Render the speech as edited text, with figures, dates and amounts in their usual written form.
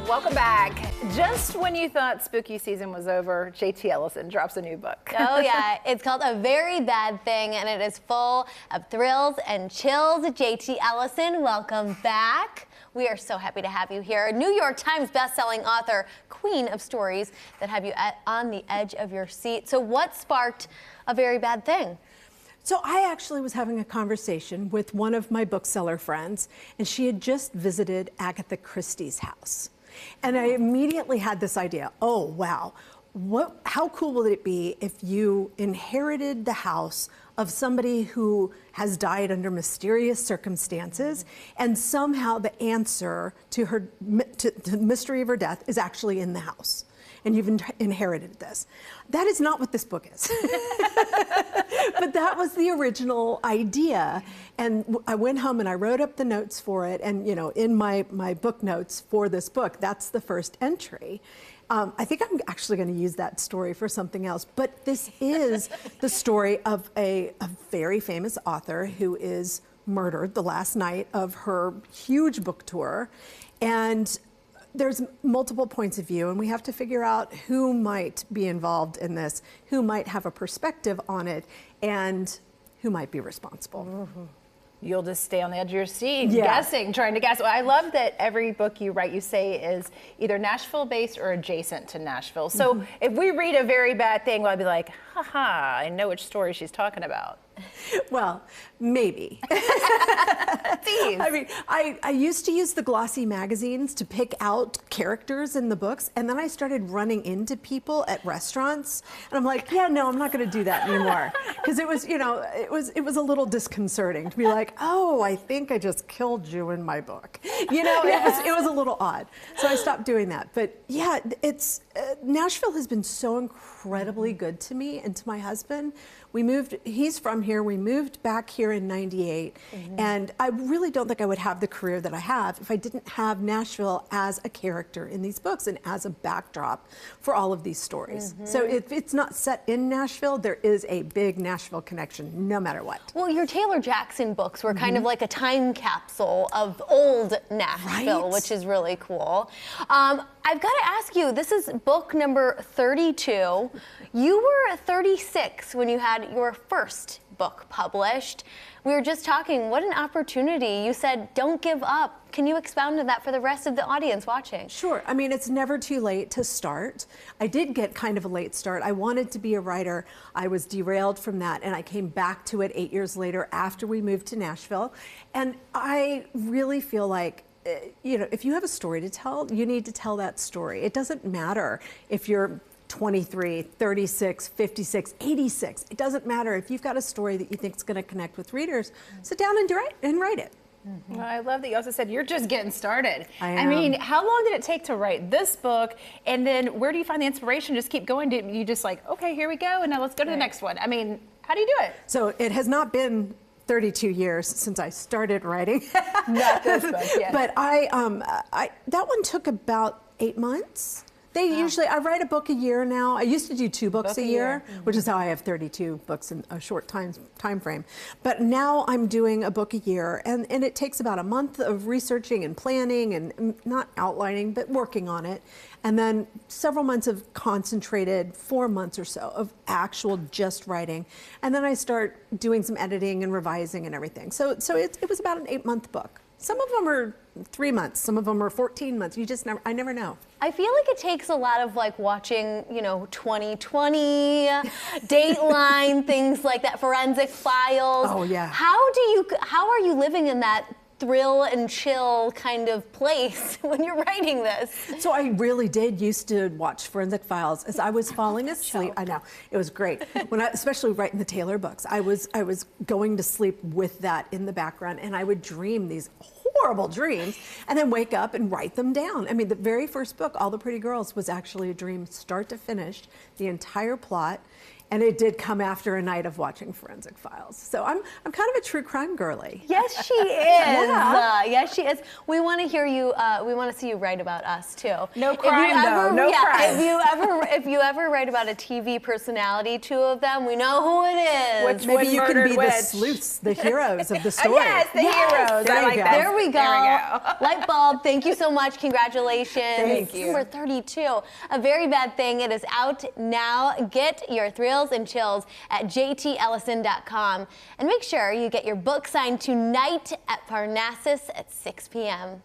Welcome back. Just when you thought spooky season was over, JT Ellison drops a new book. Oh yeah, it's called A Very Bad Thing, and it is full of thrills and chills. JT Ellison, welcome back. We are so happy to have you here. New York Times bestselling author, queen of stories that have you on the edge of your seat. So what sparked A Very Bad Thing? So I actually was having a conversation with one of my bookseller friends, and she had just visited Agatha Christie's house. And I immediately had this idea, oh wow, how cool would it be if you inherited the house of somebody who has died under mysterious circumstances, and somehow the answer to the mystery of her death is actually in the house, and you've inherited this. That is not what this book is. But that was the original idea. And I went home and I wrote up the notes for it. And you know, in my book notes for this book, that's the first entry. I think I'm actually going to use that story for something else. But this is the story of a very famous author who is murdered the last night of her huge book tour. And there's multiple points of view, and we have to figure out who might be involved in this, who might have a perspective on it, and who might be responsible. Mm-hmm. You'll just stay on the edge of your seat, guessing, trying to guess. Well, I love that every book you write, you say is either Nashville-based or adjacent to Nashville. So if we read A Very Bad Thing, well, I'd be like, haha, I know which story she's talking about. Well, maybe. I mean, I used to use the glossy magazines to pick out characters in the books, and then I started running into people at restaurants, and I'm like, yeah, no, I'm not going to do that anymore, because it was, you know, it was a little disconcerting to be like, oh, I think I just killed you in my book, you know. It was a little odd, so I stopped doing that. But yeah, it's Nashville has been so incredibly good to me and to my husband. We moved, he's from here, we moved back here in '98, and I really don't think I would have the career that I have if I didn't have Nashville as a character in these books and as a backdrop for all of these stories. So if it's not set in Nashville, there is a big Nashville connection, no matter what. Well, your Taylor Jackson books were kind of like a time capsule of old Nashville, which is really cool. I've got to ask you, this is book number 32. You were 36 when you had your first book published. We were just talking, what an opportunity. You said, don't give up. Can you expound on that for the rest of the audience watching? Sure. I mean, it's never too late to start. I did get kind of a late start. I wanted to be a writer. I was derailed from that, and I came back to it 8 years later after we moved to Nashville. And I really feel like, you know, if you have a story to tell, you need to tell that story. It doesn't matter if you're 23, 36, 56, 86. It doesn't matter. If you've got a story that you think is going to connect with readers, sit down and write it. Well, I love that you also said you're just getting started. I mean, how long did it take to write this book? And then where do you find the inspiration? Just keep going? Do you just like, okay, here we go, and now let's go to the next one? I mean, how do you do it? So it has not been 32 years since I started writing. Not this book, yes. But that one took about 8 months. I write a book a year now. I used to do 2 books a year, which is how I have 32 books in a short time frame. But now I'm doing a book a year, and it takes about a month of researching and planning and not outlining, but working on it. And then several months of concentrated, 4 months or so of actual just writing. And then I start doing some editing and revising and everything. So it was about an 8-month book. Some of them are 3 months, some of them are 14 months. I never know. I feel like it takes a lot of like watching, you know, 2020, Dateline, things like that, Forensic Files. Oh yeah. How are you living in that thrill and chill kind of place when you're writing this? So I really did used to watch Forensic Files as I was falling asleep. I know, it was great. Especially writing the Taylor books, I was going to sleep with that in the background, and I would dream these horrible dreams and then wake up and write them down. I mean, the very first book, All the Pretty Girls, was actually a dream start to finish, the entire plot. And it did come after a night of watching Forensic Files. So I'm kind of a true crime girly. Yes, she is. Yes, she is. We want to hear you. We want to see you write about us too. No crime, though. No crime. If you ever write about a TV personality, two of them, we know who it is. Maybe you can be the sleuths, the heroes of the story. Yes, the heroes. I like that. There we go. Light bulb. Thank you so much. Congratulations. Thank you. Number 32. A Very Bad Thing. It is out now. Get your thrills and chills at jtellison.com. And make sure you get your book signed tonight at Parnassus at 6 p.m.